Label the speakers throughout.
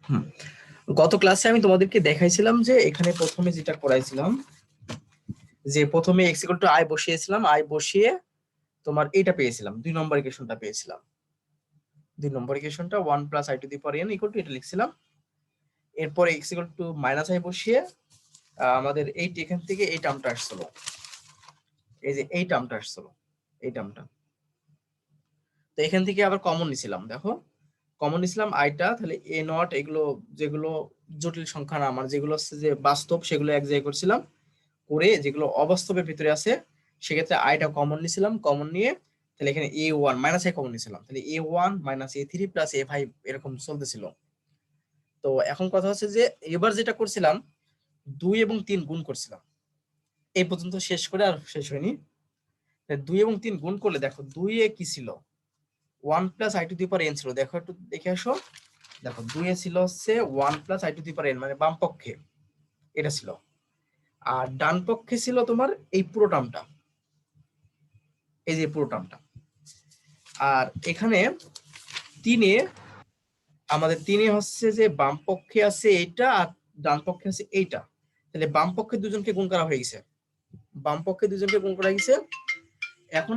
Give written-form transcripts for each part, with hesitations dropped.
Speaker 1: হুম, গত ক্লাসে আমি তোমাদেরকে দেখাইছিলাম যে এখানে প্রথমে যেটা করাইছিলাম, যে প্রথমে x ইকুয়াল টু i বসিয়েছিলাম, i বসিয়ে তোমার এটা পেয়েছিলাম, 2 নম্বর ইকুয়েশনটা পেয়েছিলাম। 2 নম্বর ইকুয়েশনটা 1 plus i two the power n equal to এটা লিখছিলাম। এরপরে x equal to minus i বসিয়ে আমাদের এখান থেকে এই টার্মটা আসছিল, এই যে এই টার্মটা আসছিল, এই টার্মটা। তো এখান থেকে আবার কমন নিছিলাম, দেখো কমন নিছিলাম আইটা, তাহলে এ নট এগুলো যেগুলো জটিল সংখ্যা না আমার, যেগুলো হচ্ছে যে বাস্তব সেগুলো এক জায়গায় করছিলাম, করে যেগুলো অবাস্তবের ভিতরে আছে সেক্ষেত্রে আইটা কমন নিছিলাম, কমন নিয়ে তাহলে এখানে a one minus i common নিছিলাম, তাহলে a one minus a three plus a five এরকম চলতেছিল। তো এখন কথা হচ্ছে যে এবার যেটা করছিলাম 2 এবং 3 গুণ করছিলাম, এই পর্যন্ত শেষ করে আর শেষ হয়নি। 2 এবং 3 গুণ করলে দেখো 2 এ কি ছিল, 1 plus I two the power N ছিল, দেখো একটু দেখে আসো, দেখো 2 এ ছিল হচ্ছে 1 plus I two the power N, মানে বাম পক্ষে এটা ছিল, আর ডান পক্ষে ছিল তোমার এই পুরো টার্মটা, এই যে পুরো টার্মটা। আর এখানে 3 এ আমাদের 3 এ হচ্ছে যে বাম পক্ষে আছে এইটা আর ডান পক্ষে আছে এইটা, তাহলে বাম পক্ষে দুজনকে গুণ করা হয়ে গেছে, বাম পক্ষে দুজনকে গুণ করা গেছে। এখন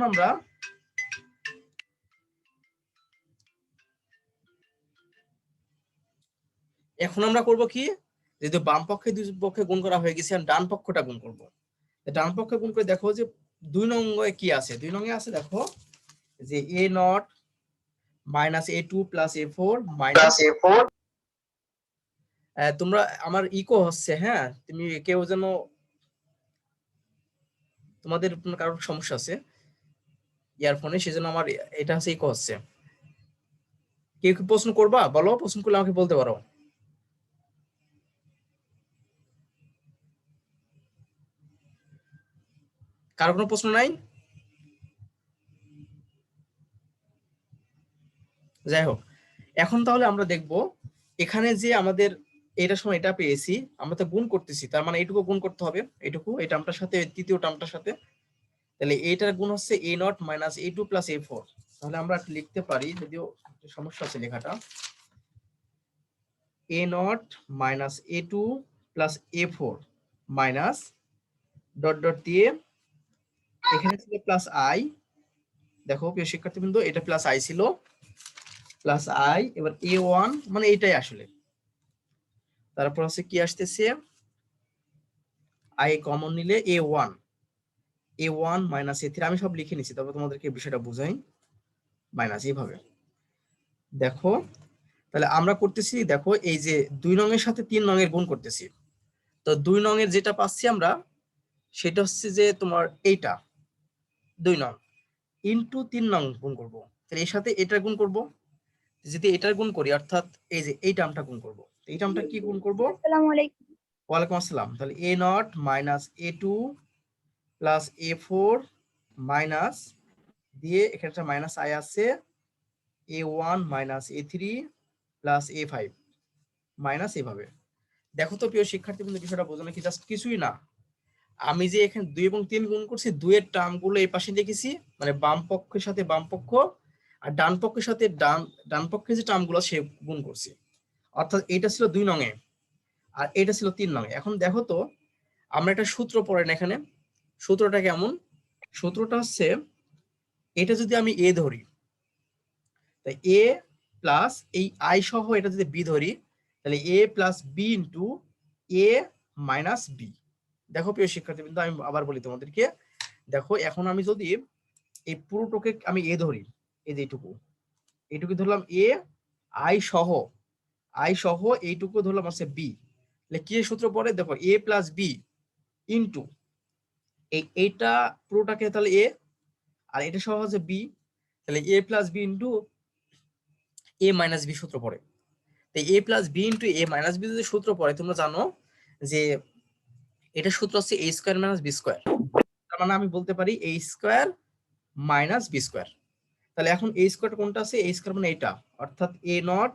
Speaker 1: আমরা করব কি, যেহেতু বাম পক্ষে দুই পক্ষে গুণ করা হয়ে গেছে, আর ডান পক্ষটা গুণ করব। ডান পক্ষে গুণ করে দেখো যে 2 নং কি আছে, 2 নং এ আছে দেখো যে a naught minus a two plus a four minus, তোমরা আমার ইকো হচ্ছে, হ্যাঁ তুমি কেউ যেন, তোমাদের কারোর সমস্যা আছে ইয়ারফোনে, সেজন্য আমার এটা হচ্ছে ইকো হচ্ছে। কেউ কি প্রশ্ন করবা, বলো, প্রশ্ন করলে আমাকে বলতে পারো। কারো কোনো প্রশ্ন নাই? যাই হোক, এখন তাহলে আমরা দেখব এখানে যে আমাদের এটার সময় এটা পেয়েছি, আমরা তো গুণ করতেছি, তার মানে এইটুকু গুণ করতে হবে, এইটুকু এই টার্মটার সাথে তৃতীয় টার্মটার সাথে, তাহলে এইটার গুণ হচ্ছে a naught minus a two plus a four. তাহলে আমরা লিখতে পারি, যদিও সমস্যা আছে লেখাটা, a naught minus a two plus a four minus dot dot দিয়ে এখানে ছিল প্লাস আই, দেখো প্রিয় শিক্ষার্থীবৃন্দ এটা প্লাস আই ছিল, প্লাস আই, এবার এ ওয়ান মানে এটাই আসলে, তারপর হচ্ছে কি আসতেছে আই কমন নিলে এ ওয়ান মাইনাস এ থ্রি, আমি সব লিখে নিচ্ছি তবে তোমাদেরকে বিষয়টা বুঝাই, মাইনাস এইভাবে। দেখো তাহলে আমরা করতেছি, দেখো এই যে 2 নং এর সাথে 3 নং এর গুণ করতেছি, তো 2 নং এর যেটা পাচ্ছি আমরা সেটা হচ্ছে যে তোমার এইটা 2 নং ইন্টু 3 নং গুণ করব, তাহলে এর সাথে এটার গুণ করব, যদি এটার গুণ করি অর্থাৎ এই যে এই টার্মটা গুণ করব, এই টার্মটা কি গুণ করব,
Speaker 2: আসসালামু আলাইকুম।
Speaker 1: ওয়ালাইকুম আসসালাম, তাহলে a naught minus a two plus a four minus দিয়ে এখানে একটা মাইনাস আই আছে, a one minus a three plus a five minus এভাবে। দেখো তো প্রিয় শিক্ষার্থী বন্ধু, বিষয়টা বোঝো নাকি, জাস্ট কিছুই না, আমি যে এখানে 2 এবং 3 গুণ করছি, 2 এর টার্ম গুলো এই পাশে লিখেছি, মানে বাম পক্ষের সাথে বাম পক্ষ, আর ডান পক্ষের সাথে ডান পক্ষের যে টার্ম গুলো সে গুণ করছি, অর্থাৎ এটা ছিল 2 নং এ আর এটা ছিল 3 নং এ। এখন দেখো তো আমরা একটা সূত্র পড়েন এখানে, সূত্রটা কেমন, সূত্রটা হচ্ছে এটা যদি আমি এ ধরি, তাই এ প্লাস এই আই সহ এটা যদি বি ধরি, তাহলে এ প্লাস বি ইন্টু এ মাইনাস বি। দেখো প্রিয় শিক্ষার্থী, কিন্তু আমি আবার বলি তোমাদেরকে, দেখো এখন আমি যদি এই পুরোটাকে আমি এ ধরি, এই যে এইটুকু ধরলাম এ, আই সহ এইটুকু ধরলাম হচ্ছে বি, তাহলে কি সূত্র পড়ে, দেখো এ প্লাস বি ইন্টু এইটা পুরোটাকে তাহলে এ, আর এটা সহ হচ্ছে বি, তাহলে এ প্লাস বি ইন্টু এ মাইনাস বি সূত্র পড়ে। তাই এ প্লাস বি ইন্টু এ মাইনাস বি যদি সূত্র পড়ে, তোমরা জানো যে এটা সূত্র হচ্ছে এ স্কোয়ার মাইনাস বি স্কোয়ার, তার মানে আমি বলতে পারি এ স্কোয়ার মাইনাস বি স্কোয়ার। তাহলে এখন এ স্কোয়ার কোনটা আছে, এ স্কোয়ার মানে এটা, অর্থাৎ a naught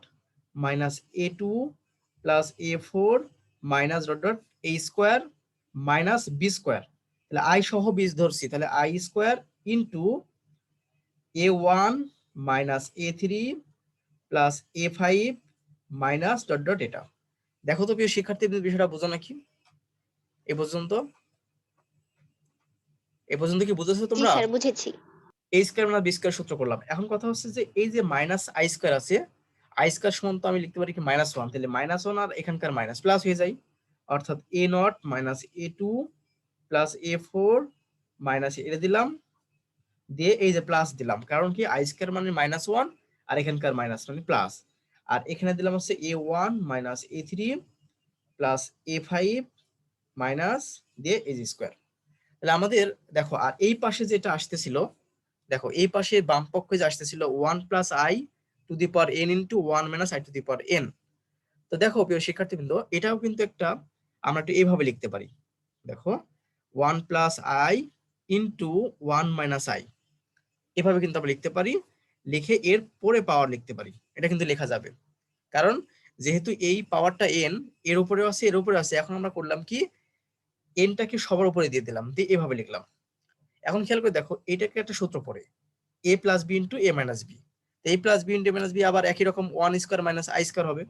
Speaker 1: minus a two plus a four minus dot dot a square minus b square, তাহলে আই সহ বীজ ধরছি, তাহলে i square into a one minus a three plus a five minus dot dot এটা। দেখো তো প্রিয় শিক্ষার্থী বিষয়টা বোঝো নাকি এ পর্যন্ত? এ পর্যন্ত কি বুঝেছো
Speaker 2: জি
Speaker 1: তোমরা?
Speaker 2: স্যার বুঝেছি।
Speaker 1: এই স্কয়ার মানে বি স্কয়ার সূত্র করলাম। এখন কথা হচ্ছে যে এই যে মাইনাস আই স্কয়ার আছে, আই স্কয়ার সমান তো আমি লিখতে পারি কি -1, তাহলে -1 আর এখানকার মাইনাস প্লাস হয়ে যায়, অর্থাৎ a naught minus a two plus a four minus এটা দিলাম, দিয়ে এই যে প্লাস দিলাম, কারণ কি আই স্কয়ার মানে -1 আর এখানকার মাইনাস মানে প্লাস, আর এখানে দিলাম হচ্ছে a1 minus a3 plus a5 minus দিয়ে এই স্কয়ার। তাহলে আমাদের দেখো, আর এই পাশে যেটা আসতেছিল, দেখো এই পাশে বাম পক্ষে যে আসতেছিল 1 plus I two the power N into 1 minus I two the power N. তো দেখো প্রিয় শিক্ষার্থীবৃন্দ, এটাও কিন্তু একটা আমরা একটু এইভাবে লিখতে পারি। দেখো 1 plus i into 1 minus I, এভাবে কিন্তু আমরা লিখতে পারি, লিখে এর পরে পাওয়ার লিখতে পারি, এটা কিন্তু লেখা যাবে। কারণ যেহেতু এই পাওয়ারটা এন, এর উপরে আছে এর উপরে আছে, এখন আমরা করলাম কি এনটাকে সবার উপরে দিয়ে দিলাম, দিয়ে এভাবে লিখলাম। এখন খেয়াল করে দেখো, এটাকে একটা সূত্র পড়ে এ প্লাস বি ইন্টু এ মাইনাস বি, এ প্লাস বি ইন্টু এ মাইনাস বি আবার একই রকম 1 স্কয়ার মাইনাস আই স্কয়ার হবে,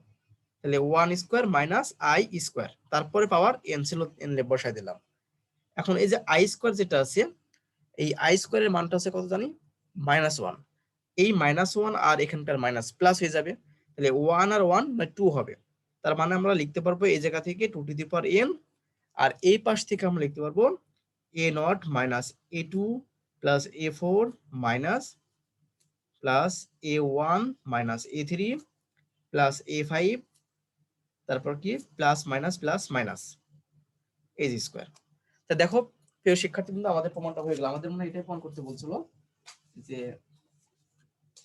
Speaker 1: তাহলে 1 স্কয়ার মাইনাস আই স্কয়ার, তারপরে পাওয়ার এন ছিল এন বসাই দিলাম। এখন এই যে আই স্কয়ার যেটা আছে, এই আই স্কয়ারের মানটা আছে কত জানি -1, এই -1 আর এখানকার মাইনাস প্লাস হয়ে যাবে, তাহলে 1 আর 1 মানে 2 হবে, তার মানে আমরা লিখতে পারবো এই জায়গা থেকে 2 টু দি পাওয়ার n, আর এই পাশ থেকে আমরা লিখতে পারবো a naught minus a two plus a four minus plus a one minus a three plus a five, তারপর কি প্লাস মাইনাস প্লাস মাইনাস এই স্কোয়ার। তা দেখো প্রিয় শিক্ষার্থী কিন্তু আমাদের প্রমাণটা হয়ে গেল। আমাদের মনে হয় এটাই প্রমাণ করতে বলছিল যে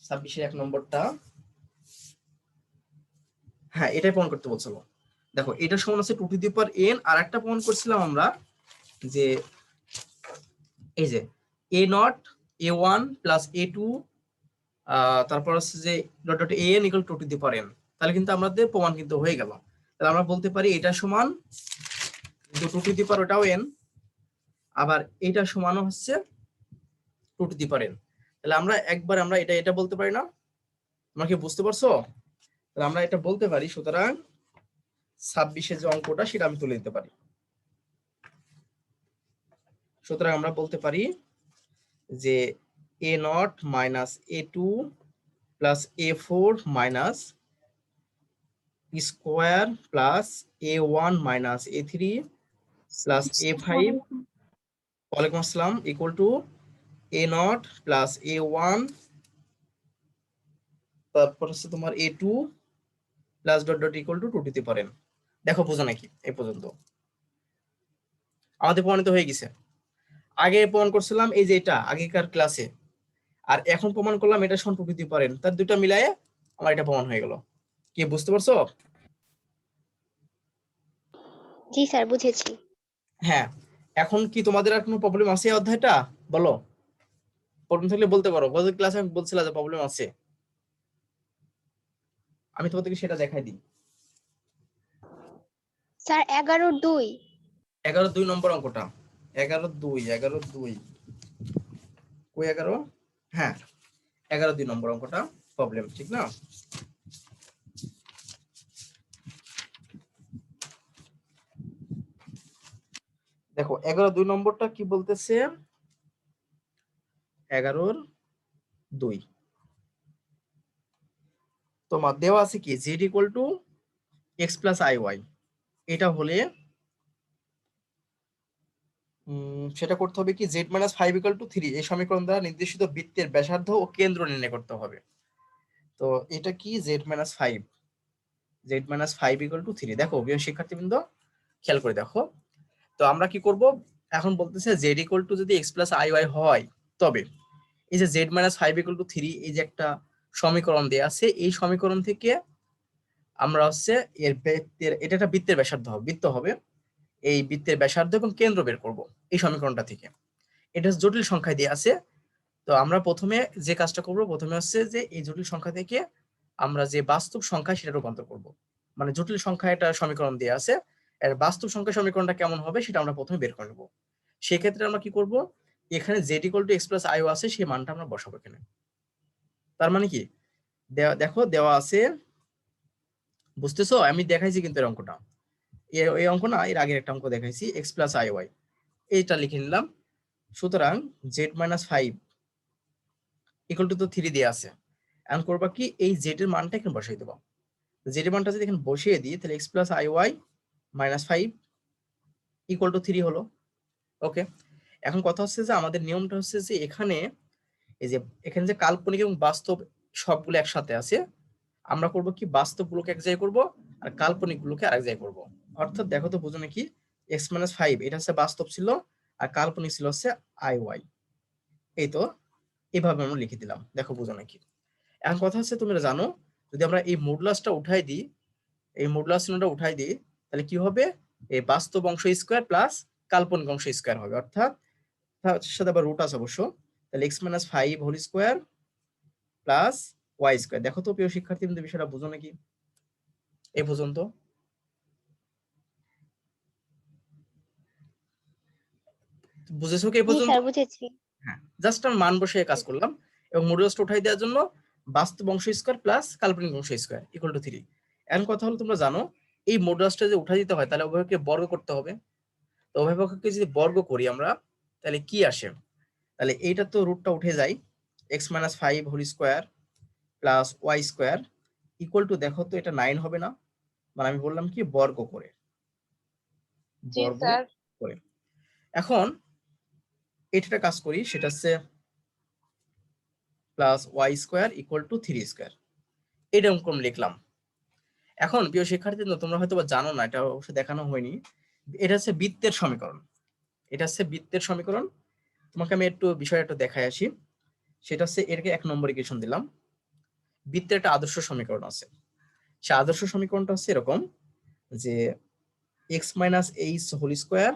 Speaker 1: 26-1 নম্বরটা, হ্যাঁ এটাই প্রমাণ করতে বলছিল। দেখো এটা সমান আছে 2 টু দি পাওয়ার n, আর একটা প্রমাণ করছিলাম আমরা যে এই যে a naught a one plus a two তারপর হচ্ছে যে dot dot a n equal 2 to the power n, তাহলে কিন্তু আমাদের প্রমাণ কিন্তু হয়ে গেল। তাহলে আমরা বলতে পারি এটা সমান 2 টু দি পাওয়ার ওটাও n, আবার এটা সমানও হচ্ছে 2 টু দি পাওয়ার n। তাহলে আমরা একবার আমরা এটা এটা বলতে পারি না? তোমরা কি বুঝতে পারছো? তাহলে আমরা এটা বলতে পারি, সুতরাং 26-এর যে অঙ্কটা সেটা আমি তুলে দিতে পারি। সুতরাং আমরা বলতে পারি যে a naught minus a two plus a four minus square plus a one minus a three plus a five, ওয়ালাইকুম আসসালাম, equal to a naught plus a one, তারপর হচ্ছে তোমার a two plus dot dot equal to 2 to the power n। দেখো বোঝা নাকি এই পর্যন্ত? আমাদের প্রমাণিত হয়ে গেছে। আগে প্রমাণ করছিলাম এই যে এটা আগেকার ক্লাসে, আর এখন প্রমাণ করলাম এটা সমান 2 টু দি পাওয়ার n, তার দুটো মিলায়ে আমার এটা প্রমাণ হয়ে গেল। কি বুঝতে পারছো?
Speaker 2: জি স্যার বুঝেছি।
Speaker 1: হ্যাঁ, এখন কি তোমাদের আর কোনো প্রবলেম আছে এই অধ্যায়টা? বলো, প্রবলেম থাকলে বলতে পারো। গত ক্লাসে আমি বলছিলাম যে প্রবলেম আছে, আমি তোমাদেরকে সেটা দেখাই দিই।
Speaker 2: স্যার 11-2।
Speaker 1: 11-2 নম্বর অঙ্কটা, 11-2 কই 11, হ্যাঁ 11-2 নম্বর অঙ্কটা প্রবলেম, ঠিক না? দেখো 11-2 নম্বরটা কি বলতেছে, 11-2 তোমার দেওয়া আছে কি z equal to x plus i y, এটা হলে সেটা করতে হবে কি z মাইনাস 5 ইকুয়াল টু 3, এই সমীকরণ দ্বারা নির্দেশিত বৃত্তের ব্যাসার্ধ ও কেন্দ্র নির্ণয় করতে হবে। তো এটা কি z minus 5, z minus 5 equal to 3। দেখো প্রিয় শিক্ষার্থীবৃন্দ খেয়াল করে দেখো, তো আমরা কি করব, এখন বলতেছে z ইকুয়াল টু যদি x প্লাস আই ওয়াই হয়, তবে এই যে z মাইনাস 5 ইকুয়াল টু 3 এই যে একটা সমীকরণ দেয়া আছে, এই সমীকরণ থেকে আমরা হচ্ছে এর বৃত্তের, এটা একটা বৃত্তের ব্যাসার্ধ হবে, বৃত্ত হবে, এই বৃত্তের ব্যাসার্ধ এবং কেন্দ্র বের করব এই সমীকরণটা থেকে। এটা জটিল সংখ্যায় দেয়া আছে। তো আমরা প্রথমে যে কাজটা করব, প্রথমে হচ্ছে যে এই জটিল সংখ্যা থেকে আমরা যে বাস্তব সংখ্যা সেটা রূপান্তর করব। মানে জটিল সংখ্যা একটা সমীকরণ দেয়া আছে, এর বাস্তব সংখ্যা সমীকরণটা কেমন হবে সেটা আমরা প্রথমে বের করে নেব। সেক্ষেত্রে আমরা কি করব, এখানে z equal to x plus I আছে সেই মানটা আমরা বসাবো এখানে। তার মানে কি দেখো দেওয়া আছে বুঝতেছো? আমি দেখাইছি কিন্তু এর অঙ্কটা, এই অঙ্ক না, এর আগের একটা অঙ্ক দেখাইছি, এক্স প্লাস আই ওয়াই, এইটা লিখে নিলাম। সুতরাং Z minus five equal two তো থ্রি দিয়ে আছে। এখন করবা কি, এই জেড এর মানটা এখানে বসাই দেবো। জেড এর মানটা যদি এখানে বসিয়ে দিই, তাহলে x plus i y minus five equal to three হলো। ওকে, এখন কথা হচ্ছে যে আমাদের নিয়মটা হচ্ছে যে এখানে এই যে এখানে যে কাল্পনিক এবং বাস্তব সবগুলো একসাথে আছে, আমরা করব কি, বাস্তব গুলোকে এক জায়গায় করবো আর কাল্পনিক গুলোকে আরেক জায়গায় করবো। অর্থাৎ দেখো তো বোঝো নাকি, এক্স মাইনাস ফাইভ এটা হচ্ছে বাস্তব ছিল আর কাল্পনিক ছিল হচ্ছে আই ওয়াই। এই তো এইভাবে আমরা লিখে দিলাম, দেখো বোঝো নাকি। এখন কথা হচ্ছে তোমরা জানো, যদি আমরা এই মডুলাসটা উঠাই দিই, এই মডুলাস চিহ্নটা উঠাই দিই, তাহলে কি হবে, এই বাস্তব অংশ স্কোয়ার প্লাস কাল্পনিক অংশ স্কোয়ার হবে। অর্থাৎ তার সাথে আবার রুট আছে অবশ্য, তাহলে x minus five whole square plus y square. দেখো তো প্রিয় শিক্ষার্থী, কিন্তু বিষয়টা বুঝো নাকি এই পর্যন্ত? বুঝেছো কি এই
Speaker 2: জি
Speaker 1: পর্যন্ত?
Speaker 2: স্যার বুঝেছি।
Speaker 1: হ্যাঁ, জাস্ট আমি মান বসিয়ে কাজ করলাম এবং মডুলাসটা উঠাই দেওয়ার জন্য বাস্তব অংশ স্কোয়ার প্লাস কাল্পনিক অংশ স্কোয়ার ইকুয়াল টু থ্রি। এখন কথা হলো, তোমরা জানো এই মডুলাসটা যে উঠাই দিতে হয়, তাহলে উভয়কে বর্গ করতে হবে। তো উভয় পক্ষকে যদি বর্গ করি আমরা, তাহলে কি আসে, তাহলে এইটা তো রুটটা উঠে যায়, x minus five whole square plus y square equal to, দেখো তো এটা নাইন হবে না? মানে আমি বললাম কি, বর্গ করে,
Speaker 3: জি
Speaker 1: বর্গ
Speaker 3: স্যার।
Speaker 1: করে। এখন এটা কাজ করি, সেটা হচ্ছে plus y square equal to three square, এরকম লিখলাম। এখন প্রিয় শিক্ষার্থী, তোমরা হয়তো বা জানো না, এটা অবশ্যই দেখানো হয়নি, এটা হচ্ছে বৃত্তের সমীকরণ। এটা হচ্ছে বৃত্তের সমীকরণ। তোমাকে আমি একটু বিষয় একটু দেখাই আসি। সেটা হচ্ছে এরকে এক নম্বর ইকুয়েশন দিলাম। বৃত্তের একটা আদর্শ সমীকরণ আছে। সে আদর্শ সমীকরণটা হচ্ছে এরকম যে x minus h whole square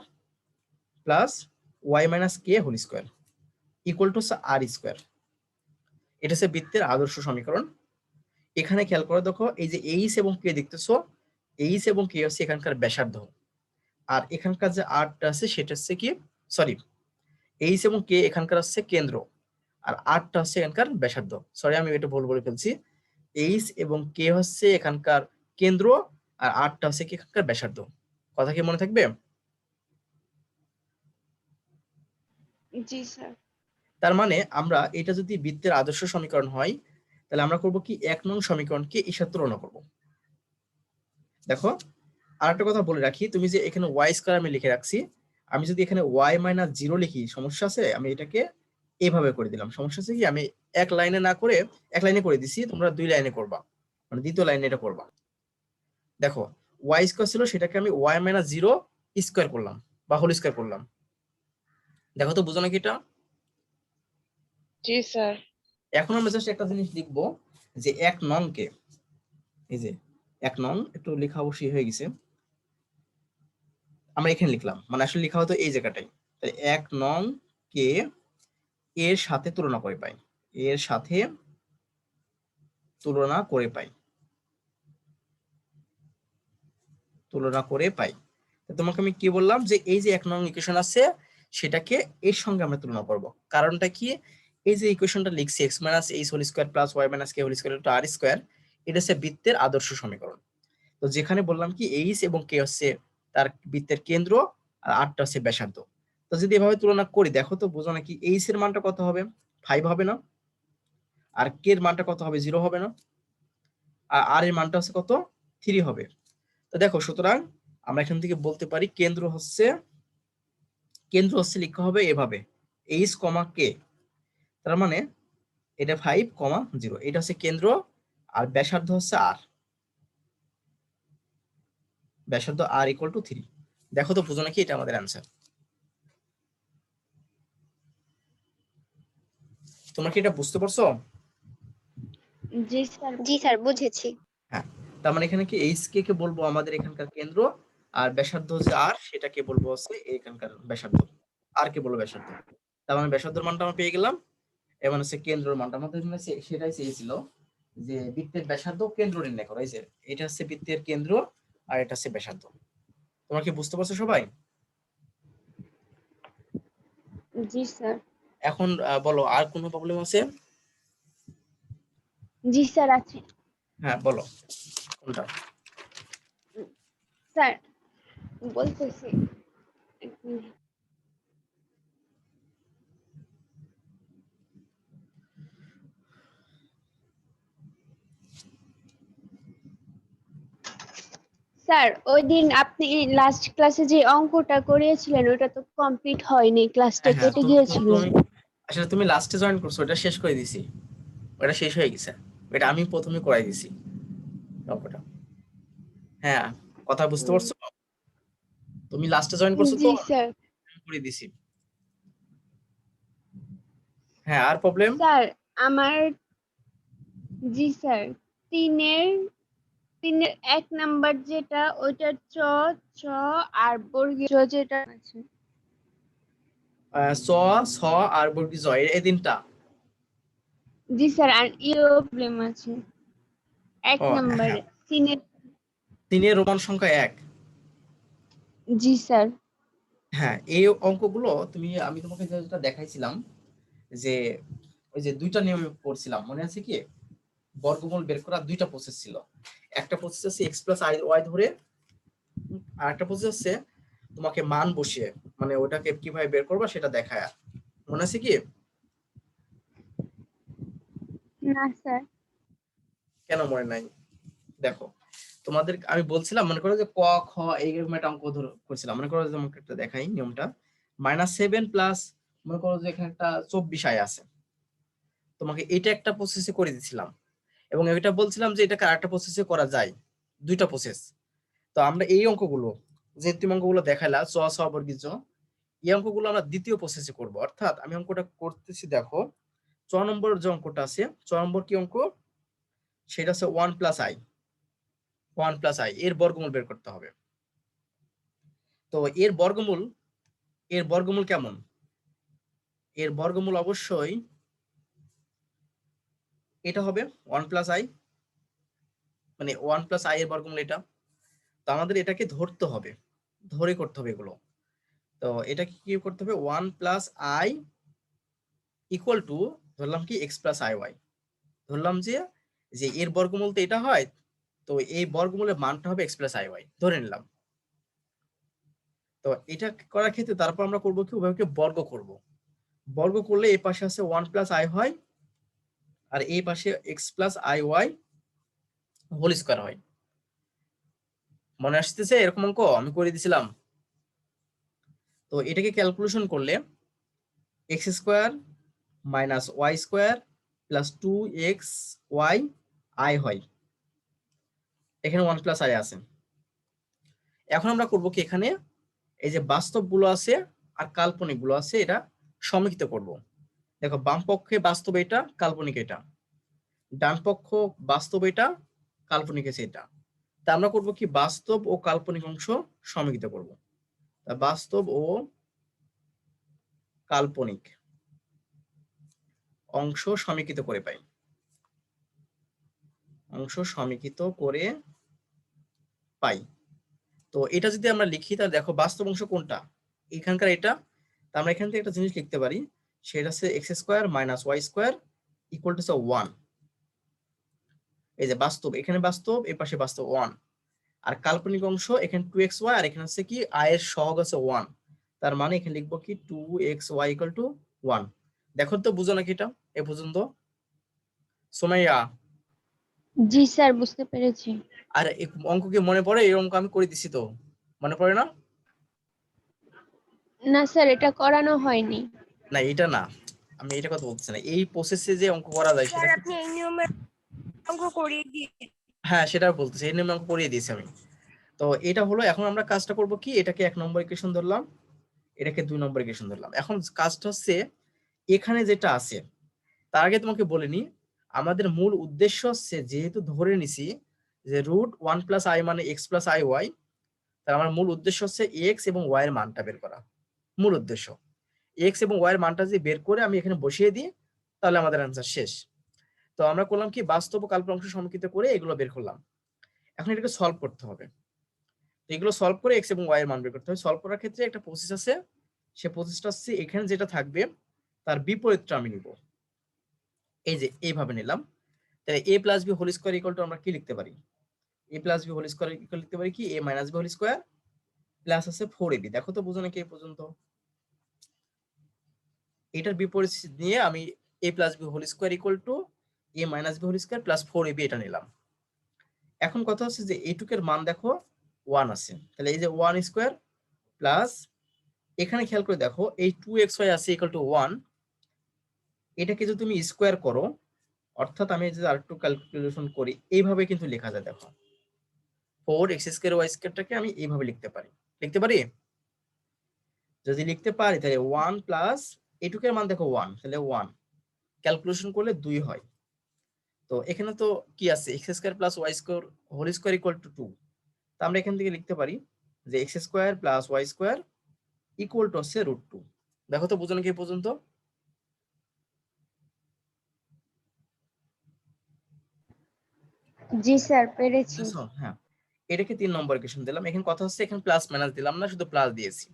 Speaker 1: plus y minus k whole square equal to r square. এটা হচ্ছে বৃত্তের আদর্শ সমীকরণ। এখানে খেয়াল করে দেখো, এই যে এইচ এবং কে দেখতেছো, এইচ এবং কে হচ্ছে এখানকার ব্যাসার্ধ, আর এখানকার যে আরটা আছে সেটা হচ্ছে কি, সরি, এইচ এবং কে এখানকার হচ্ছে কেন্দ্র, আর আরটা হচ্ছে এখানকার ব্যাসার্ধ। সরি, আমি এটা ভুল বলে ফেলছি। এইচ এবং কে হচ্ছে এখানকার কেন্দ্র, আর আরটা হচ্ছে কি এখানকার ব্যাসার্ধ। কথা কি মনে থাকবে?
Speaker 3: জি স্যার।
Speaker 1: তার মানে আমরা এটা যদি বৃত্তের আদর্শ সমীকরণ হয়, তাহলে আমরা করব কি, এক নং সমীকরণকে এর সাথে তুলনা করব। দেখো, আর একটা কথা বলে রাখি, তুমি যে এখানে ওয়াই স্কয়ার আমি লিখে রাখছি, আমি যদি এখানে ওয়াই মাইনাস জিরো লিখি, সমস্যা আছে? আমি এটাকে এইভাবে করে দিলাম, সমস্যা আছে কি? আমি এক লাইনে না করে এক লাইনে করে দিছি, তোমরা দুই লাইনে করবা, মানে দ্বিতীয় লাইনে এটা করবা। দেখো, ওয়াই স্কয়ার ছিল, সেটাকে আমি ওয়াই মাইনাস জিরো স্কয়ার করলাম বা হোল স্কয়ার করলাম। দেখো তো বুঝো নাকি এটা?
Speaker 3: জি স্যার।
Speaker 1: এখন আমরা জাস্ট একটা জিনিস লিখবো, যে এক নং কে, এই যে এক নং একটু লেখা অবশ্যই হয়ে গেছে, আমরা এখানে লিখলাম, মানে আসলে লেখা হতো এই জায়গাটাই। তাহলে এক নং কে এর সাথে তুলনা করে পাই, এর সাথে তুলনা করে পাই, তুলনা করে পাই। তো তোমাকে আমি কি বললাম, যে এই যে এক নং ইকুয়েশন আছে, সেটাকে এর সঙ্গে আমরা তুলনা করব। কারণটা কি, এই যে ইকুয়েশনটা লিখছি x minus h whole square plus y minus k whole square to r square, এটা হচ্ছে বৃত্তের আদর্শ সমীকরণ। তো যেখানে বললাম কি, এইচ এবং কে হচ্ছে তার বৃত্তের কেন্দ্র, আর আরটা হচ্ছে ব্যাসার্ধ। তো যদি এভাবে তুলনা করি, দেখো তো বোঝো নাকি, এইচ এর মানটা কত হবে, ফাইভ হবে না? আর কে এর মানটা কত হবে, জিরো হবে না? আর আর এর মানটা হচ্ছে কত, থ্রি হবে। তো দেখো, সুতরাং আমরা এখান থেকে বলতে পারি কেন্দ্র হচ্ছে লিখা হবে এভাবে, এইচ কমা কে। তার মানে এটা ফাইভ কমা জিরো, এটা হচ্ছে কেন্দ্র, আর ব্যাসার্ধ হচ্ছে আর, ব্যাসার্ধ আর ইকুয়াল টু থ্রি। দেখো তো বুঝো নাকি, এটা আমাদের অ্যান্সার। তোমরা কি এটা বুঝতে পারছো?
Speaker 3: জি স্যার।
Speaker 2: জি স্যার বুঝেছি।
Speaker 1: হ্যাঁ, তার মানে এখানে কি এইচ কে কে বলবো আমাদের এখানকার কেন্দ্র, আর ব্যাসার্ধ হচ্ছে আর, সেটাকে বলবো হচ্ছে এখানকার ব্যাসার্ধ, আর কে বলবো ব্যাসার্ধ। তার মানে ব্যাসার্ধের মানটা আমরা পেয়ে গেলাম, এবং হচ্ছে কেন্দ্রের মানটা আমাদের সেটাই চেয়েছিল, যে বৃত্তের ব্যাসার্ধ কেন্দ্র নির্ণয় করা হয়েছে। এটা হচ্ছে বৃত্তের কেন্দ্র, আর এটা হচ্ছে ব্যাসার্ধ। তোমরা কি বুঝতে পারছো সবাই?
Speaker 3: জি স্যার।
Speaker 1: এখন বলো, আর কোনো প্রবলেম আছে?
Speaker 3: জি স্যার আছে।
Speaker 1: হ্যাঁ বলো, কোনটা?
Speaker 3: স্যার বলতেছি এক মিনিট। স্যার ওই দিন আপনি লাস্ট ক্লাসে যে অঙ্কটা করিয়েছিলেন ওটা তো কমপ্লিট হয়নি, ক্লাসটা
Speaker 1: হ্যাঁ হ্যাঁ,
Speaker 3: কেটে গিয়েছিল।
Speaker 1: তুমি আসলে তুমি লাস্টে জয়েন করছো, ওটা শেষ করে দিছি, ওটা শেষ হয়ে গেছে, এটা আমি প্রথমে করাই দিছি অঙ্কটা। হ্যাঁ, কথা বুঝতে পারছো? তুমি লাস্টে জয়েন করছো তো,
Speaker 3: জি স্যার।
Speaker 1: আমি করে দিছি। হ্যাঁ, আর প্রবলেম?
Speaker 3: স্যার আমার, জি স্যার, তিনের তিনের 1 নাম্বার যেটা ওইটা চ, ছ আর বর্গীয় জ যেটা আছে।
Speaker 1: স, ছ আর বর্গী জ, এই তিনটা।
Speaker 3: জি স্যার, আর ইও প্রবলেম আছে এক
Speaker 1: ও হ্যাঁ,
Speaker 3: নাম্বারে তিনের।
Speaker 1: তিনের রোমান সংখ্যা 1।
Speaker 3: জি স্যার।
Speaker 1: হ্যাঁ, এই অঙ্কগুলো তুমি, আমি তোমাকে যেটা দেখাইছিলাম যে ওই যে দুইটা নিয়মে করছিলাম, মনে আছে কি? বর্গমূল বের করার দুইটা প্রসেস ছিল। একটা প্রসেস আছে এক্স প্লাস আই ওয়াই ধরে, আর একটা প্রসেস আছে তোমাকে মান বসিয়ে, মানে ওটাকে কিভাবে বের করবা সেটা দেখায়। মনে আছে কি?
Speaker 3: না স্যার।
Speaker 1: কেন মনে নাই? দেখো, তোমাদের আমি বলছিলাম, মনে করো যে ক খ এইরকম একটা অঙ্ক করছিলাম, মনে করো যে আমাকে একটা দেখাই নিয়মটা। -7 প্লাস, মনে করো যে এখানে একটা 24 আয় আছে, তোমাকে এটা একটা প্রসেসে করে দিছিলাম, এবং এটা বলছিলাম যে এটাকে আরেকটা প্রসেসে করা যায়, দুইটা প্রসেস। তো আমরা এই অঙ্কগুলো, যে তুমি অঙ্কগুলো দেখাইলা চ ছ বর্গী জ, এই অঙ্কগুলো আমরা দ্বিতীয় প্রসেসে করব। অর্থাৎ আমি অঙ্কটা করতেছি, দেখো চ নম্বর যে অঙ্কটা আছে, চ নম্বর কি অঙ্ক? সেটা হচ্ছে 1 প্লাস আই, 1 প্লাস আই এর বর্গমূল বের করতে হবে। তো এর বর্গমূল কেমন? এর বর্গমূল অবশ্যই এটা হবে 1 প্লাস আই, মানে 1 প্লাস আই এর বর্গমূল এটা। তো আমাদের এটাকে ধরতে হবে, ধরে করতে হবে এগুলো। তো এটা কি করতে হবে? 1 প্লাস আই ইকুয়াল টু, ধরলাম কি এক্স প্লাস আই ওয়াই, ধরলাম যে যে এর বর্গমূল তো এটা হয়, তো এই বর্গমূলের মানটা হবে এক্স প্লাস আই ওয়াই ধরে নিলাম। তো এটা করার ক্ষেত্রে তারপর আমরা করবো কি, উভয়কে বর্গ করব। বর্গ করলে এই পাশে আছে 1 প্লাস আই হয়, আর এই পাশে x plus i y whole square হয়। মনে আসতেছে? এরকম অঙ্ক আমি করে দিছিলাম। তো এটাকে ক্যালকুলেশন করলে x square minus y square plus 2x y i হয়, এখানে 1 প্লাস আই আছে। এখন আমরা করব কি, এখানে এই যে বাস্তব গুলো আছে আর কাল্পনিক গুলো আছে, এটা সমীকৃত করব। দেখো, বাম পক্ষে বাস্তব এটা, কাল্পনিক এটা, ডান পক্ষ বাস্তব এটা, কাল্পনিক আছে এটা। তা আমরা করব কি, বাস্তব ও কাল্পনিক অংশ সমীকৃত করব। তা বাস্তব ও কাল্পনিক অংশ সমীকৃত করে পাই, অংশ সমীকৃত করে পাই। তো এটা যদি আমরা লিখি, তাহলে দেখো বাস্তব অংশ কোনটা, এখানকার এটা। তা আমরা এখান থেকে একটা জিনিস লিখতে পারি, সেটা হচ্ছে x square minus y square equal to 1। এই যে বাস্তব, এখানে বাস্তব, এই পাশে বাস্তব 1। আর কাল্পনিক অংশ এখানে 2xy, আর এখানে হচ্ছে কি আই এর সহগ আছে 1। তার মানে এখানে লিখবো কি 2xy ইকুয়াল টু 1। দেখো তো, বুঝো নাকি এটা এ পর্যন্ত সোমাইয়া?
Speaker 3: জি স্যার, বুঝতে পেরেছি।
Speaker 1: আর এই অঙ্ক কি মনে পড়ে? এই অঙ্ক আমি করে দিছি তো, মনে পড়ে না?
Speaker 3: না স্যার, এটা করানো হয়নি।
Speaker 1: না, এটা না, আমি এটা কথা বলতেছি না, এই প্রসেসে যে অঙ্ক করা যায়
Speaker 4: স্যার
Speaker 1: সেটা
Speaker 4: আপনি এই নিয়মের অঙ্ক করিয়ে দিয়ে।
Speaker 1: হ্যাঁ, সেটা বলতেছি, এই নিয়মে অঙ্ক করিয়ে দিয়েছি আমি। তো এটা হলো, এখন আমরা কাজটা করব কি, এটাকে 1 নম্বর ইকুয়েশন ধরলাম, এটাকে 2 নম্বর ইকুয়েশন ধরলাম। এখন কাজটা হচ্ছে এখানে যেটা আছে, তার আগে তোমাকে বলে নি, আমাদের মূল উদ্দেশ্য হচ্ছে, যেহেতু ধরে নিছি যে রুট 1 প্লাস আই মানে এক্স প্লাস আই ওয়াই, তার আমার মূল উদ্দেশ্য হচ্ছে এক্স এবং ওয়াই এর মানটা বের করা। মূল উদ্দেশ্য এক্স এবং ওয়াই এর মানটা যদি বের করে আমি এখানে বসিয়ে দিই, তাহলে আমাদের অ্যান্সার শেষ। তো আমরা করলাম কি, বাস্তব ও কাল্পনিক অংশ সমীকৃত করে এগুলো বের করলাম। এখন এটাকে সলভ করতে হবে। তো এগুলো সলভ করে এক্স এবং ওয়াই এর মান বের করতে হবে। সলভ করার ক্ষেত্রে একটা প্রসেস আছে, সে প্রসেসটা হচ্ছে এখানে যেটা থাকবে তার বিপরীতটা আমি নিব। এই যে এইভাবে নিলাম, তাহলে a plus b whole square equal to আমরা কি লিখতে পারি? a plus b whole square equal লিখতে পারি কি a minus b whole square plus আছে 4ab। দেখো তো বুঝো নাকি এই পর্যন্ত? এটার বিপরীত নিয়ে আমি a plus b whole square equal to a minus b whole square plus 4ab এটা নিলাম। এখন কথা হচ্ছে যে এইটুকের মান দেখো 1 আছে, তাহলে এই যে 1 স্কয়ার প্লাস এখানে খেয়াল করে দেখো এই 2xy আছে ইকুয়াল টু 1, এটাকে যদি তুমি স্কয়ার করো অর্থাৎ আমি যদি আরেকটু ক্যালকুলেশন করি এইভাবে কিন্তু লেখা যায়। দেখো 4x স্কয়ার y স্কয়ারটাকে আমি এইভাবে লিখতে পারি, যদি লিখতে পারি তাহলে 1 প্লাস এইটুকের মান দেখো 1, তাহলে 1 ক্যালকুলেশন করলে 2 হয়। তো এখানে তো কি আছে x square plus y square whole square equal to 2, তো আমরা এখান থেকে লিখতে পারি যে x square plus y square equal to হচ্ছে √2। দেখো তো বুঝো নাকি এই পর্যন্ত?
Speaker 3: জি স্যার পেরেছি।
Speaker 1: বুঝেছো? হ্যাঁ, এটাকে 3 নম্বর ইকুয়েশন দিলাম। এখানে কথা হচ্ছে এখানে প্লাস মাইনাস দিলাম না, শুধু প্লাস দিয়েছি।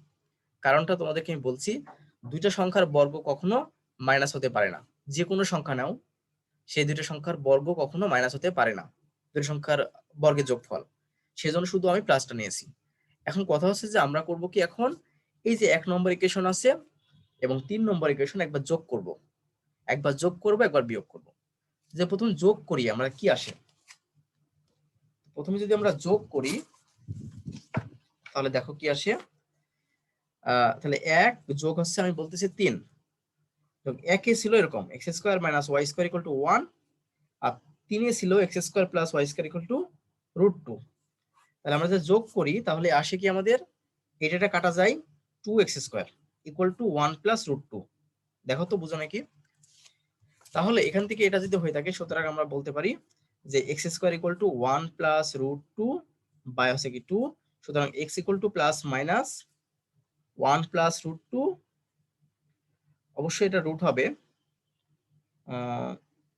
Speaker 1: কারণটা তোমাদেরকে আমি বলছি, দুইটা সংখ্যার বর্গ কখনো মাইনাস হতে পারে না। যে কোনো সংখ্যা নাও, সেই দুইটা সংখ্যার বর্গ কখনো মাইনাস হতে পারে না, দুই সংখ্যার বর্গের যোগফল। সেজন্য শুধু আমি প্লাসটা নিয়েছি। এখন কথা হচ্ছে যে আমরা করব কি, এখন এই যে 1 নম্বর ইকুয়েশন আছে এবং 3 নম্বর ইকুয়েশন একবার যোগ করব, একবার বিয়োগ করব। যে প্রথম যোগ করি আমরা কি আসে, প্রথমে যদি আমরা যোগ করি তাহলে দেখো কি আসে। তাহলে 1 যোগ হচ্ছে আমি বলতেছি 3, একে ছিল এরকম x square minus y square equal to 1, আর 3 ছিল x square plus y square equal to √2। তাহলে আমরা যদি যোগ করি তাহলে আসে কি আমাদের, এটা কাটা যায় 2x square equal to 1 plus √2। দেখো তো বুঝো নাকি? তাহলে এখান থেকে এটা যদি হয়ে থাকে সুতরাং আমরা বলতে পারি যে x square equal to 1 plus √2 by হচ্ছে কি 2, সুতরাং x equal to plus minus 1 plus √2, অবশ্যই এটা রুট হবে।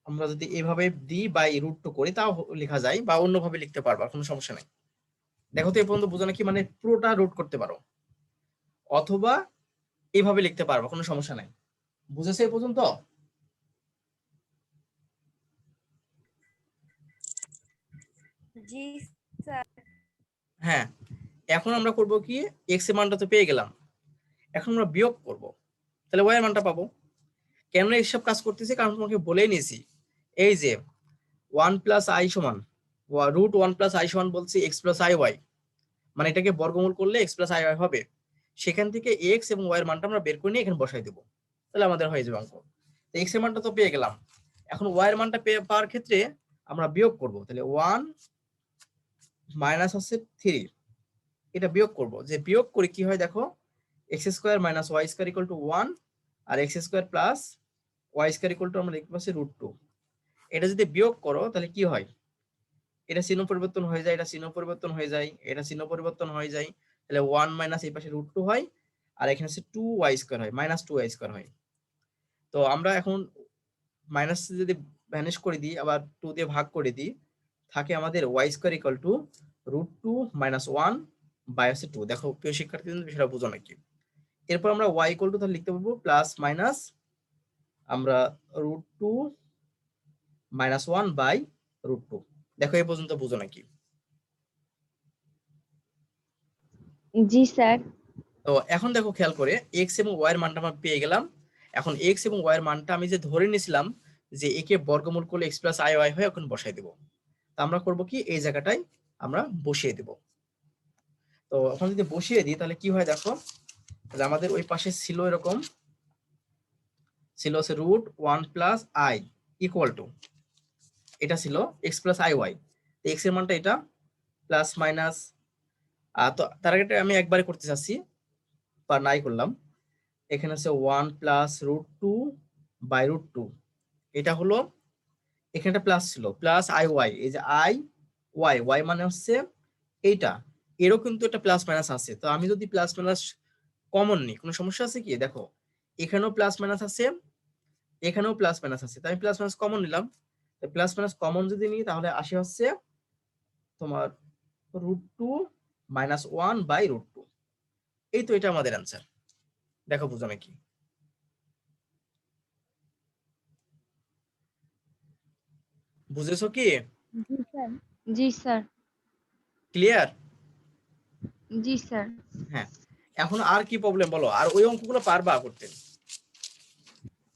Speaker 1: আমরা যদি এভাবে দিই বাই √2 করি তাও লেখা যায়, বা অন্যভাবে লিখতে পারবা, কোনো সমস্যা নাই। দেখো তো এই পর্যন্ত বুঝো নাকি? মানে পুরোটা রুট করতে পারো অথবা এইভাবে লিখতে পারবা, কোনো সমস্যা নাই। বুঝেছো এই পর্যন্ত?
Speaker 4: জি স্যার।
Speaker 1: হ্যাঁ, এখন আমরা করব কি, এক্স এর মানটা তো পেয়ে গেলাম, এখন আমরা বিয়োগ করব, তাহলে ওয়াই এর মানটা পাবো। কেন এইসব কাজ করতেছি, কারণ তোমাকে বলেই নিয়েছি এই যে 1 প্লাস আই সমান √1 প্লাস আই সমান বলছি এক্স প্লাস আই ওয়াই, মানে এটাকে বর্গমূল করলে এক্স প্লাস আই ওয়াই হবে। সেখান থেকে এক্স এবং ওয়াই এর মানটা আমরা বের করে নিয়ে এখানে বসাই দেবো, তাহলে আমাদের হয়ে যাবে অঙ্ক। তো এক্স এর মানটা তো পেয়ে গেলাম, এখন ওয়াই এর মানটা পাওয়ার ক্ষেত্রে আমরা বিয়োগ করব, তাহলে 1 মাইনাস হচ্ছে 3, এটা বিয়োগ করব। যে বিয়োগ করে কি হয় দেখো, x square minus y square equal to 1 আর x square plus y square equal to আমরা লিখতে পাচ্ছি √2। এটা যদি বিয়োগ করো তাহলে কি হয়, এটা চিহ্ন পরিবর্তন হয়ে যায়, এটা চিহ্ন পরিবর্তন হয়ে যায়, এটা চিহ্ন পরিবর্তন হয়ে যায়, তাহলে 1 মাইনাস এই পাশে √2 হয়, আর এখানে হচ্ছে 2y স্কয়ার হয়, মাইনাস 2y স্কয়ার হয়। তো আমরা এখন মাইনাস যদি ভ্যানিশ করে দিই, আবার 2 দিয়ে ভাগ করে দিই, থাকে আমাদের y square equal to √2 minus 1 by হচ্ছে 2। দেখো প্রিয় শিক্ষার্থী, বিষয়টা বুঝো নাকি? এরপর আমরা y ইকুয়াল টু তাহলে লিখতে পারবো প্লাস মাইনাস আমরা √2 মাইনাস 1 বাই √2। দেখো এই পর্যন্ত বুঝো নাকি?
Speaker 3: জি স্যার।
Speaker 1: তো এখন দেখো খেয়াল করে এক্স এবং ওয়াই এর মানটা আমরা পেয়ে গেলাম। এখন এক্স এবং ওয়াই এর মানটা আমি যে ধরে নিয়েছিলাম যে একে বর্গমূল করলে এক্স প্লাস আই ওয়াই হয়, এখন বসাই দেবো। তো আমরা করব কি, এই জায়গাটায় আমরা বসিয়ে দেব। তো এখন যদি বসিয়ে দিই তাহলে কি হয় দেখো, যে আমাদের ওই পাশে ছিল এরকম, ছিল হচ্ছে √1 প্লাস আই ইকুয়াল টু, এটা ছিল x plus i y, x এর মানটা এটা প্লাস মাইনাস। তো তার আগে আমি একবারে করতে চাচ্ছি, বা নাই করলাম। এখানে আছে 1 প্লাস √2 বাই √2, এটা হলো এখানে একটা প্লাস ছিল প্লাস আই ওয়াই, এই যে আই ওয়াই, ওয়াই মানে হচ্ছে এইটা, এরও কিন্তু একটা প্লাস মাইনাস আছে। তো আমি যদি প্লাস মাইনাস কমন নিই, কোনো সমস্যা আছে কি? দেখো এখানেও প্লাস মাইনাস আছে, এখানেও প্লাস মাইনাস আছে, তাই আমি প্লাস মাইনাস কমন নিলাম। প্লাস মাইনাস কমন যদি নিই তাহলে আসে হচ্ছে তোমার √2 মাইনাস 1 বাই √2। এই তো এটা আমাদের অ্যান্সার। দেখো বুঝো নাকি? বুঝেছো কি?
Speaker 3: জি স্যার। জি স্যার।
Speaker 1: ক্লিয়ার?
Speaker 3: জি স্যার।
Speaker 1: হ্যাঁ, এখন আর কি প্রবলেম বলো? আর ওই অঙ্কগুলো পারবা করতে?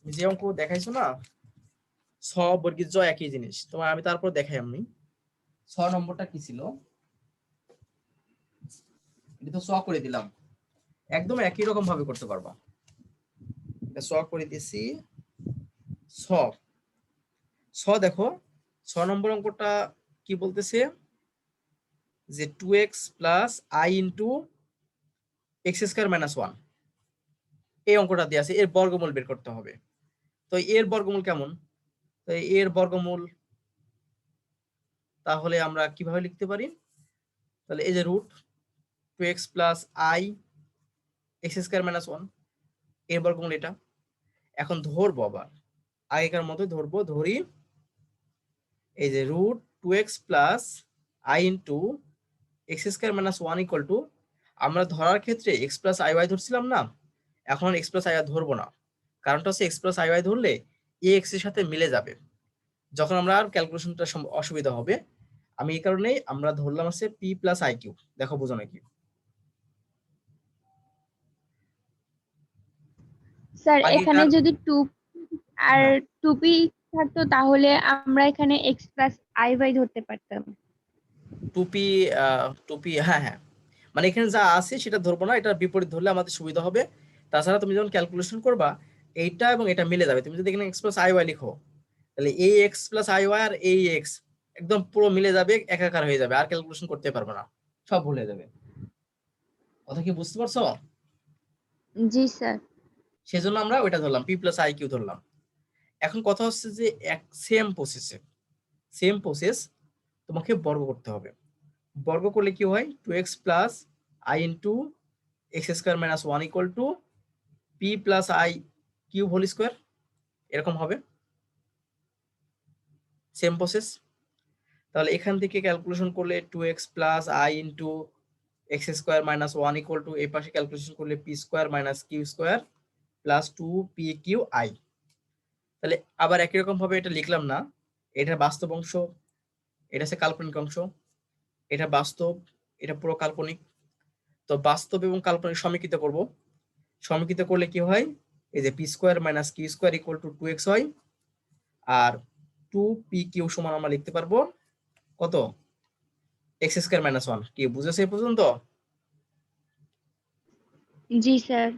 Speaker 1: যে অঙ্ক দেখাইছো না, ছ বর্গের জ একই জিনিস তোমার, আমি তারপর দেখাই। আমি 6 নম্বরটা কি ছিল, এটা তো ছ করে দিলাম, একদম একই রকম ভাবে করতে পারবা। এটা ছ করে দিছি, ছ ছ দেখো 6 নম্বর অঙ্কটা কি বলতেছে, যে 2x plus i into x square minus 1, এই অঙ্কটা দিয়ে আছে, এর বর্গমূল বের করতে হবে। তো এর বর্গমূল কেমন? তো এর বর্গমূল তাহলে আমরা কিভাবে লিখতে পারি? তাহলে এই যে root 2x plus i x square minus 1, এর বর্গমূল এটা। এখন ধরবো, আবার আগেকার মতো ধরবো, ধরি এই যে root 2x plus i into x square minus 1 equal to, আমরা ধরার ক্ষেত্রে এক্স প্লাস আই ওয়াই ধরছিলাম না, এখন এক্স প্লাস আই ওয়াই ধরবো না। কারণটা হচ্ছে এক্স প্লাস আই ওয়াই ধরলে এ এক্স এর সাথে মিলে যাবে, যখন আমরা ক্যালকুলেশনটা অসুবিধা হবে। আমি এই কারণেই আমরা ধরলাম আছে পি প্লাস আই কিউ। দেখো বুঝো নাকি?
Speaker 3: স্যার এখানে
Speaker 1: আগেকার
Speaker 3: যদি আর
Speaker 1: হ্যাঁ,
Speaker 3: 2p থাকতো তাহলে আমরা এখানে x প্লাস i বাই ধরতে পারতাম।
Speaker 1: টুপি, টুপি, হ্যাঁ হ্যাঁ, মানে এখানে যা আছে সেটা ধরবো না, এটা বিপরীত ধরলে আমাদের সুবিধা হবে। তাছাড়া তুমি যখন ক্যালকুলেশন করবা, এইটা এবং এটা মিলে যাবে। তুমি যদি এখানে এক্স প্লাস আই ওয়াই লিখো, তাহলে এই এক্স প্লাস আই ওয়াই আর এই এক্স একদম পুরো মিলে যাবে, একাকার হয়ে যাবে, আর ক্যালকুলেশন করতে পারবে না, সব ভুলে যাবে। কথা কি বুঝতে পারছো?
Speaker 3: জি স্যার।
Speaker 1: সেজন্য আমরা ওইটা ধরলাম, পি প্লাস আই কিউ ধরলাম। এখন কথা হচ্ছে যে এক সেম প্রসেস তোমাকে বর্গ করতে হবে। বর্গ করলে কি হয়, 2x plus i into x square minus 1 equal to p plus i cube whole square, এরকম হবে। Same process. তাহলে এখান থেকে ক্যালকুলেশন করলে 2x plus i into x square minus 1 equal to, এই পাশে ক্যালকুলেশন করলে p square minus q square plus 2 p/q/i। তাহলে আবার একই রকম ভাবে এটা লিখলাম না, এটা বাস্তব অংশ, এটা হচ্ছে কাল্পনিক অংশ, এটা বাস্তব, এটা পুরো কাল্পনিক। তো বাস্তব এবং কাল্পনিক সমীকৃত করব। সমীকৃত করলে কি হয়, এই যে p square minus q square equal to 2x হয়, আর 2p/q সমান আমরা লিখতে পারবো কত, এক্স স্কোয়ার মাইনাস 1। কি বুঝেছে এই পর্যন্ত?
Speaker 3: জি স্যার।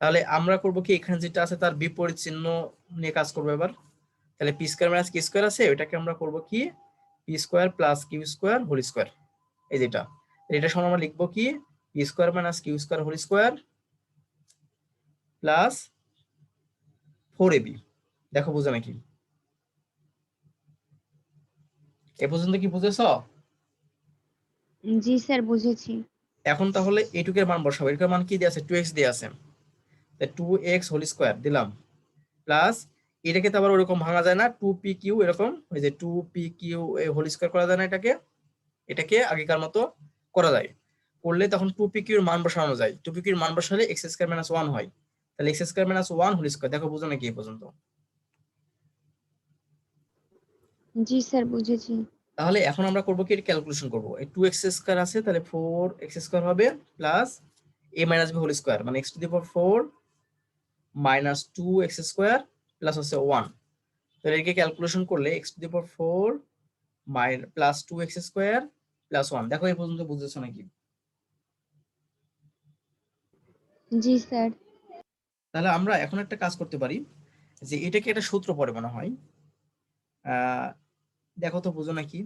Speaker 1: তাহলে আমরা করব কি, এখানে যেটা আছে তার বিপরীত চিহ্ন নিয়ে কাজ করবো এবার। তাহলে p square minus q square আছে, ওইটাকে আমরা করব কি, p square plus q square whole square, এই যেটা, এটা সমান আমরা লিখবো কি, p square minus q square whole square plus 4ab। দেখো বুঝো নাকি? এ পর্যন্ত কি বুঝেছো?
Speaker 3: জি স্যার বুঝেছি।
Speaker 1: এখন তাহলে এইটুকের মান বসাবো। এটুকের মান কি দিয়ে আছে, 2x দিয়ে আছে, তাই 2x হোল স্কোয়ার দিলাম, প্লাস এটাকে তো আবার ওরকম ভাঙা যায় না, 2p/q এরকম, ওই যে 2p/q হোল স্কোয়ার করা যায় না, এটাকে এটাকে আগেকার মতো করা যায়। করলে তখন 2p/q এর মান বসানো যায়, 2p/q এর মান বসালে এক্স স্কোয়ার মাইনাস 1 হয়, তাহলে x square minus 1 whole square. দেখো বুঝো নাকি এই পর্যন্ত?
Speaker 3: জি স্যার বুঝেছি।
Speaker 1: তাহলে এখন আমরা করবো কি, ক্যালকুলেশন করবো। এই 2x স্কোয়ার আছে, তাহলে 4x স্কোয়ার হবে, plus a minus b whole square, মানে x to the power 4 minus 2x square plus হচ্ছে 1। তাহলে এটাকে ক্যালকুলেশন করলে x to the power 4 plus 2x square plus 1। দেখো এই পর্যন্ত বুঝেছো নাকি?
Speaker 3: জি স্যার।
Speaker 1: তাহলে আমরা এখন একটা কাজ করতে পারি, যে এটাকে একটা সূত্র পড়ে মনে হয়, আহ দেখো তো বুঝো নাকি,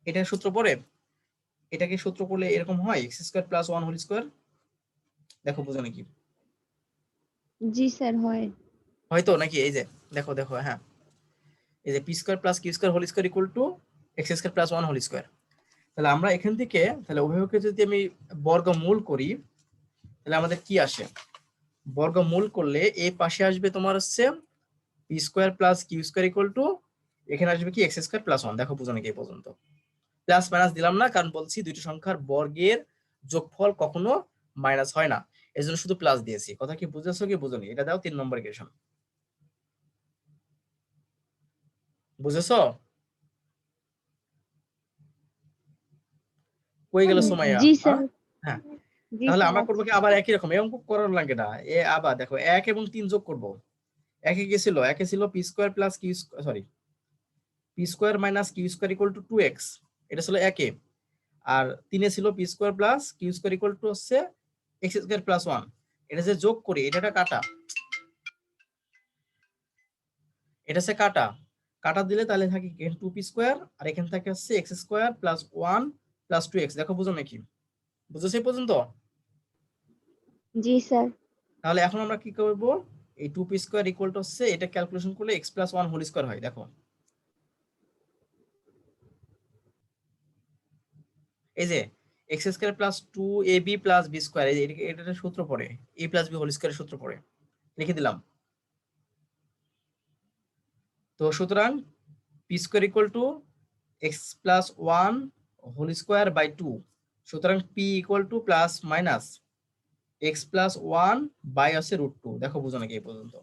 Speaker 1: এটা সূত্র পড়ে, এটাকে সূত্র করলে এরকম হয়, x square plus 1 whole square. দেখো বুঝো নাকি?
Speaker 3: জি স্যার হয়।
Speaker 1: হয়তো নাকি, এই যে দেখো দেখো, হ্যাঁ, এই যে p square plus q square whole square equal to x square plus 1 whole square. তাহলে আমরা এখান থেকে, তাহলে উভয়কে যদি আমি বর্গমূল করি, তাহলে আমাদের কি আসে, বর্গমূল করলে এই পাশে আসবে তোমার হচ্ছে p square plus q square equal to, এখানে আসবে কি এক্স স্কোয়ার প্লাস 1। দেখো বুঝো নাকি এই পর্যন্ত? প্লাস মাইনাস দিলাম না, কারণ বলছি দুইটি সংখ্যার বর্গের যোগফল কখনো মাইনাস হয় না, এই জন্য শুধু প্লাস দিয়েছি। কথা কি বুঝেছো কি বুঝোনি? এটা দাও 3 নম্বর ইকুয়েশন। বুঝেছো? কই গেল সুমাইয়া?
Speaker 3: জি স্যার।
Speaker 1: হ্যাঁ,
Speaker 3: জি
Speaker 1: তাহলে
Speaker 3: স্যার
Speaker 1: আমরা করবো কি
Speaker 3: আচ্ছা।
Speaker 1: আবার একই রকম, এই অঙ্ক করার লাগে না। আবার দেখো 1 এবং 3 যোগ করব। একে কি ছিল? একে ছিল p square plus q sorry p square minus q square equal to 2x, এটা ছিল একে। আর 3 ছিল p square plus q square equal to হচ্ছে এক্স স্কয়ার প্লাস 1। এটা যে যোগ করি, এটা কাটা, এটা হচ্ছে কাটা। কাটা দিলে তাহলে থাকে এখানে 2p স্কয়ার, আর এখানে থাকে হচ্ছে x square plus 1 plus 2x। দেখো বুঝো নাকি? বুঝেছো এই পর্যন্ত?
Speaker 3: জি স্যার।
Speaker 1: তাহলে এখন আমরা কি করব, এই 2p স্কয়ার ইকুয়াল টু হচ্ছে এটা ক্যালকুলেশন করলে x প্লাস 1 হোল স্কয়ার হয়। দেখো এই যে x square plus 2ab plus b square, এই যে এটা সূত্র পড়ে a প্লাস b হোল স্কয়ারের সূত্র পড়ে, লিখে দিলাম। তো সুতরাং p square equal to x plus 1 whole square by 2। সুতরাং p equal to plus minus x plus 1 by আছে √2। দেখো বুঝো নাকি এই পর্যন্ত?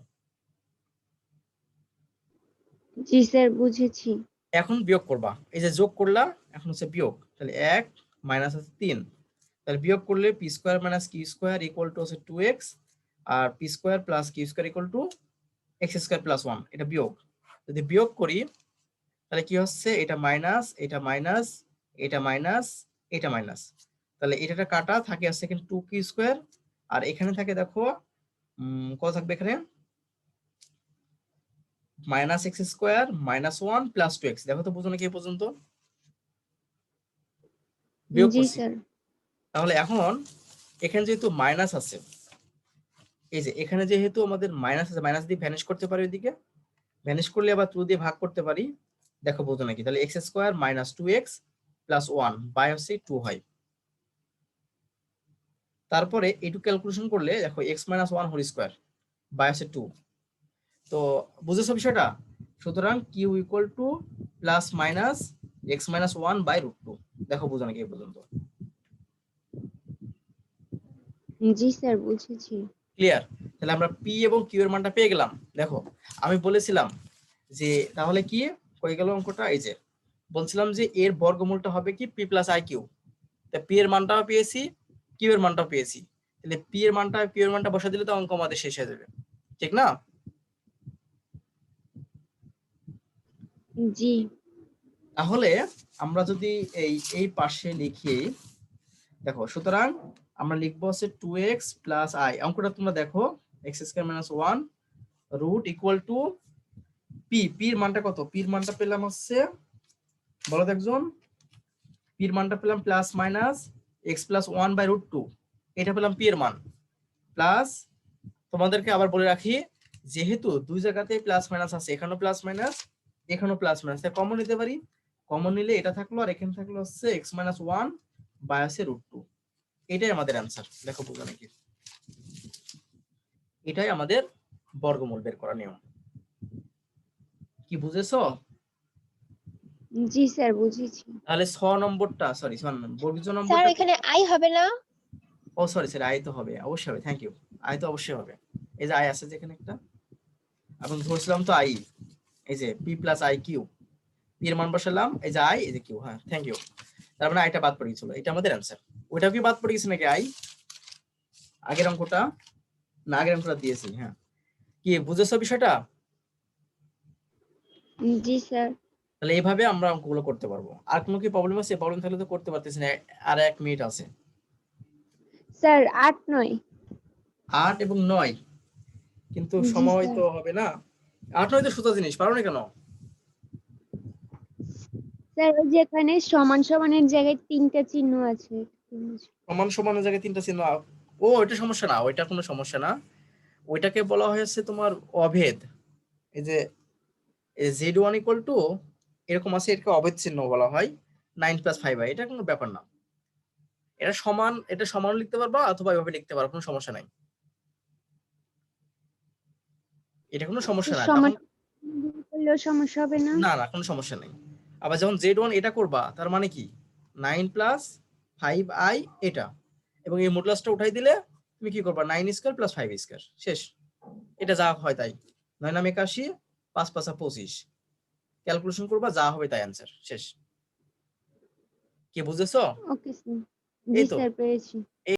Speaker 3: জি স্যার বুঝেছি।
Speaker 1: এখন বিয়োগ করবা, এই যে যোগ করলা, এখন হচ্ছে বিয়োগ। তাহলে 1 মাইনাস আছে 3, তাহলে বিয়োগ করলে p square minus q square equal to হচ্ছে 2x, আর p square plus q square equal to x square plus 1। এটা বিয়োগ। যদি বিয়োগ করি তাহলে কি হচ্ছে, এটা মাইনাস, এটা মাইনাস, এটা মাইনাস, এটা মাইনাস। তাহলে এটা কাটা থাকে আছে এখানে 2 কিউ স্কয়ার, আর এখানে থাকে দেখো কত থাকবে এখানে, minus x square minus 1 plus 2x। দেখো তো বুঝো নাকি এই পর্যন্ত? বিয়োগ
Speaker 3: জি
Speaker 1: করছি।
Speaker 3: স্যার।
Speaker 1: তাহলে এখন এখানে যেহেতু মাইনাস আছে, এই যে এখানে যেহেতু আমাদের মাইনাস আছে, মাইনাস দিয়ে ভ্যানিশ করতে পারি, ওইদিকে ভ্যানিশ করলে আবার 2 দিয়ে ভাগ করতে পারি। দেখো বুঝো নাকি? তাহলে x square minus 2x plus 1 by হচ্ছে 2 হয়। তারপরে এইটু ক্যালকুলেশন করলে দেখো x minus 1 whole square by হচ্ছে 2। তো বুঝেছো বিষয়টা? সুতরাং q equal to plus minus x minus 1 by √2। দেখো বুঝো নাকি এই পর্যন্ত?
Speaker 3: জি স্যার বুঝেছি।
Speaker 1: ক্লিয়ার? তাহলে আমরা পি এবং কিউ এর মানটা পেয়ে গেলাম। দেখো আমি বলেছিলাম যে তাহলে কি হয়ে গেল অঙ্কটা, এই যে বলছিলাম যে এর বর্গমূলটা হবে কি পি প্লাস আই কিউ। তা পি এর মানটাও পেয়েছি, কিউ এর মানটাও পেয়েছি। তাহলে পি এর মানটা কিউ এর মানটা বসা দিলে তো অঙ্ক আমাদের শেষ হয়ে যাবে, ঠিক না?
Speaker 3: জি
Speaker 1: তাহলে আমরা যদি এই পাশে লিখি, দেখো সুতরাং আমরা লিখবো হচ্ছে 2x প্লাস আই। অঙ্কটা তোমরা দেখো, x square minus 1 root equal to p. P এর মানটা কত? পি এর মানটা পেলাম হচ্ছে, বলো তো একজন, পি এর মানটা পেলাম plus minus x plus 1 by √2। এটা পেলাম পি এর মান। প্লাস তোমাদেরকে আবার বলে রাখি, যেহেতু দুই জায়গাতে প্লাস মাইনাস আছে, এখানেও প্লাস মাইনাস, এখানেও প্লাস মাইনাস, তাই কমন নিতে পারি। কমন নিলে এটা থাকলো, আর এখানে থাকলো হচ্ছে এক্স মাইনাস 1 বাই আছে √2। এটাই আমাদের অ্যান্সার। দেখো বুঝো নাকি? এটাই আমাদের বর্গমূল বের করার নিয়ম। কি বুঝেছো?
Speaker 3: জি স্যার বুঝেছি।
Speaker 1: তাহলে 6 নম্বরটা, সরি 6 নম্বর বর্গীয়
Speaker 2: স্যার
Speaker 1: নম্বরটা,
Speaker 2: এখানে আই হবে না?
Speaker 1: ও সরি স্যার, আই তো হবে, অবশ্যই হবে। Thank you. আই তো অবশ্যই হবে। এই যে আই আছে যেখানে একটা, এখন ধরছিলাম তো আই, এই যে p plus i q, p এর মান বসালাম, এই যে আই, এই যে কিউ। হ্যাঁ থ্যাংক ইউ। তার মানে আইটা বাদ পড়ে গেছিল, এটা আমাদের অ্যান্সার। ওইটাও কি বাদ পড়ে গেছে নাকি আই? আগের অঙ্কটা, না আগের অঙ্কটা দিয়েছি। হ্যাঁ, কি বুঝেছো বিষয়টা?
Speaker 3: জি স্যার।
Speaker 1: তাহলে এইভাবে আমরা অঙ্কগুলো করতে পারবো। আর কোনো কি প্রবলেম আছে? প্রবলেম থাকলে তো করতে পারতেছি না, আর 1 মিনিট আছে।
Speaker 3: স্যার 8 9।
Speaker 1: 8 এবং 9, কিন্তু
Speaker 3: জি
Speaker 1: সময়
Speaker 3: স্যার।
Speaker 1: তো হবে না। 8 9 তো সোজা জিনিস, পারো না কেন?
Speaker 3: স্যার ওই যেখানে সমান সমানের জায়গায় 3টা চিহ্ন আছে।
Speaker 1: সমান সমানের জায়গায় 3টা চিহ্ন, ও ওইটা সমস্যা না, ওইটা কোনো সমস্যা না। ওইটাকে বলা হয়েছে তোমার অভেদ। এই যে z1 ইকুয়াল টু এরকম আছে, এটাকে অভেদ চিহ্ন বলা হয়। 9 প্লাস 5i, এটা কোনো ব্যাপার না। এটা সমান, এটা সমান লিখতে পারবা অথবা এভাবে লিখতে পারো, কোনো সমস্যা নাই। এটা কোনো সমস্যা
Speaker 3: স্যার
Speaker 1: না
Speaker 3: সমান
Speaker 1: তখন।
Speaker 3: করলেও সমস্যা হবে না?
Speaker 1: না না, কোনো সমস্যা নেই। আবার যখন z1 এটা করবা, তার মানে কি 9 প্লাস 5i এটা, এবং এই মডুলাসটা উঠাই দিলে তুমি কি করবা, 9 স্কয়ার প্লাস 5 স্কয়ার, শেষ। এটা যা হয় তাই। 9 9 81, 5 5 25, ক্যালকুলেশন করবা, যা হবে তাই অ্যান্সার, শেষ। কি বুঝেছো?
Speaker 3: Okay sir.
Speaker 1: এই
Speaker 3: জি
Speaker 1: তো।
Speaker 3: স্যার পেয়েছি।